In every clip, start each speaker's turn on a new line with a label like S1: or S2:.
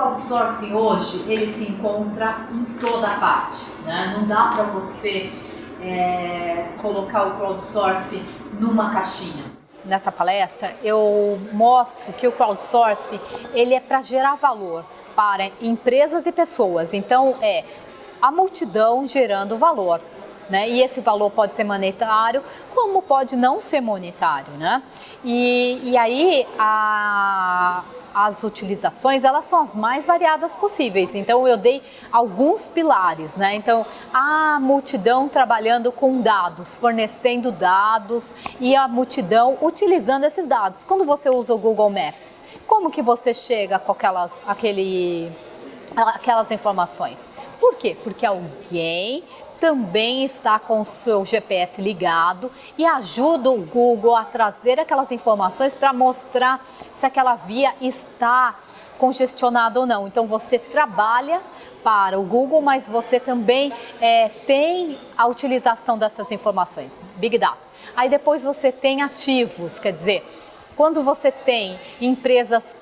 S1: crowdsourcing hoje, ele se encontra em toda parte, né? Não dá para você colocar o crowdsourcing numa caixinha. Nessa palestra eu mostro que o crowdsourcing ele é para gerar valor para empresas e pessoas, então é a multidão gerando valor, né? E esse valor pode ser monetário, como pode não ser monetário, né? E aí as utilizações, elas são as mais variadas possíveis. Então eu dei alguns pilares, né? Então a multidão trabalhando com dados, fornecendo dados e a multidão utilizando esses dados. Quando você usa o Google Maps, como que você chega com aquelas informações? Por quê? Porque alguém também está com o seu GPS ligado e ajuda o Google a trazer aquelas informações para mostrar se aquela via está congestionada ou não. Então você trabalha para o Google, mas você também tem a utilização dessas informações, Big Data. Aí depois você tem ativos, quer dizer, quando você tem empresas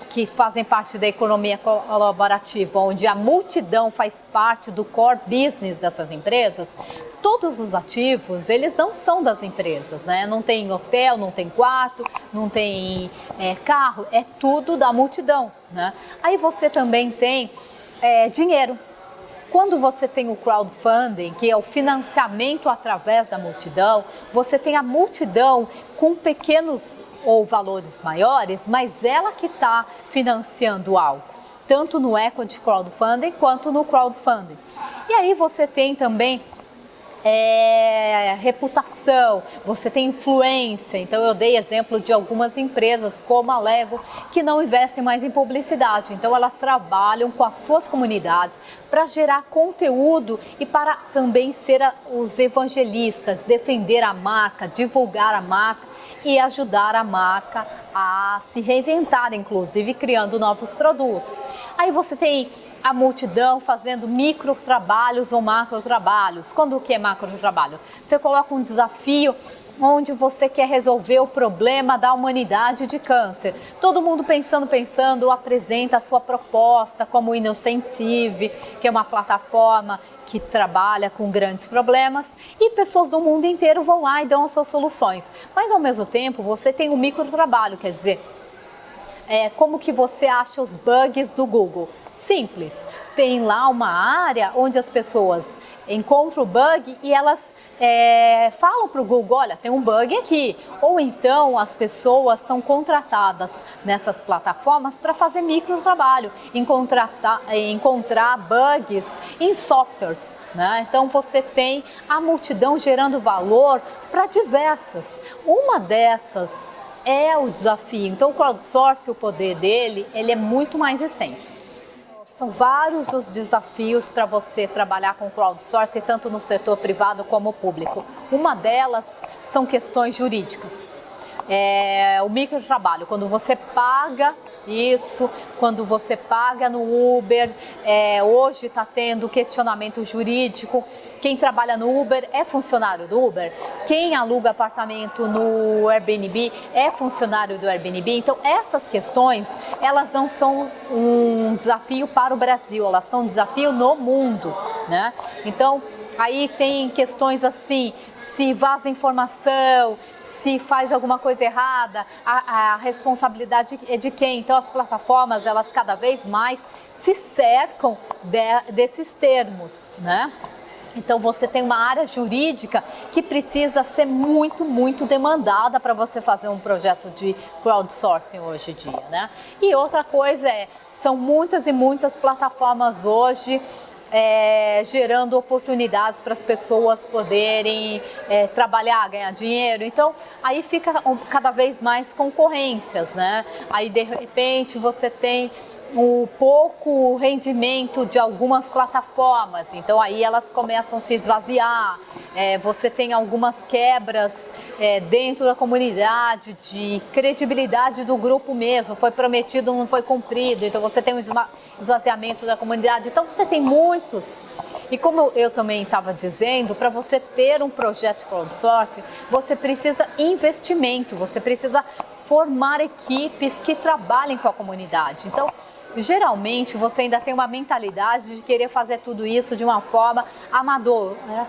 S1: que fazem parte da economia colaborativa, onde a multidão faz parte do core business dessas empresas, todos os ativos, eles não são das empresas, né? Não tem hotel, não tem quarto, não tem carro, é tudo da multidão, né? Aí você também tem dinheiro. Quando você tem o crowdfunding, que é o financiamento através da multidão, você tem a multidão com pequenos ou valores maiores, mas ela que está financiando algo, tanto no equity crowdfunding quanto no crowdfunding. E aí você tem também reputação, você tem influência. Então eu dei exemplo de algumas empresas como a Lego que não investem mais em publicidade, então elas trabalham com as suas comunidades para gerar conteúdo e para também ser os evangelistas, defender a marca, divulgar a marca e ajudar a marca a se reinventar, inclusive criando novos produtos. Aí você tem a multidão fazendo micro trabalhos ou macro trabalhos. Quando o que é macro trabalho? Você coloca um desafio onde você quer resolver o problema da humanidade de câncer. Todo mundo pensando, apresenta a sua proposta como o Innocentive, que é uma plataforma que trabalha com grandes problemas, e pessoas do mundo inteiro vão lá e dão as suas soluções. Mas ao mesmo tempo você tem o micro trabalho, quer dizer, como que você acha os bugs do Google? Simples, tem lá uma área onde as pessoas encontram o bug e elas falam para o Google, olha, tem um bug aqui. Ou então as pessoas são contratadas nessas plataformas para fazer micro trabalho, encontrar bugs em softwares, né? Então você tem a multidão gerando valor para diversas. Uma dessas é o desafio. Então o crowdsourcing, o poder dele, ele é muito mais extenso. São vários os desafios para você trabalhar com crowdsourcing, tanto no setor privado como público. Uma delas são questões jurídicas. O microtrabalho, quando você paga isso, quando você paga no Uber, hoje está tendo questionamento jurídico. Quem trabalha no Uber é funcionário do Uber, quem aluga apartamento no Airbnb é funcionário do Airbnb. Então essas questões, elas não são um desafio para o Brasil, elas são um desafio no mundo, né? Então aí tem questões assim, se vaza informação, se faz alguma coisa errada, a responsabilidade é de quem? Então as plataformas, elas cada vez mais se cercam desses termos, né? Então você tem uma área jurídica que precisa ser muito, muito demandada para você fazer um projeto de crowdsourcing hoje em dia, né? E outra coisa são muitas e muitas plataformas hoje gerando oportunidades para as pessoas poderem trabalhar, ganhar dinheiro. Então aí fica cada vez mais concorrências, né? Aí de repente você tem o pouco rendimento de algumas plataformas, então aí elas começam a se esvaziar, você tem algumas quebras dentro da comunidade, de credibilidade do grupo mesmo, foi prometido, não foi cumprido, então você tem um esvaziamento da comunidade, então você tem muitos, e como eu também estava dizendo, para você ter um projeto de crowdsourcing, você precisa investimento, você precisa formar equipes que trabalhem com a comunidade. Então geralmente você ainda tem uma mentalidade de querer fazer tudo isso de uma forma amadora, né?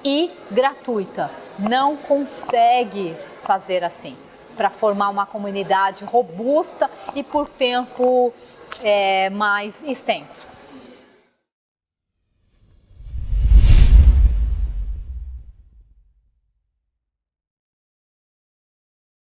S1: E gratuita. Não consegue fazer assim, para formar uma comunidade robusta e por tempo mais extenso.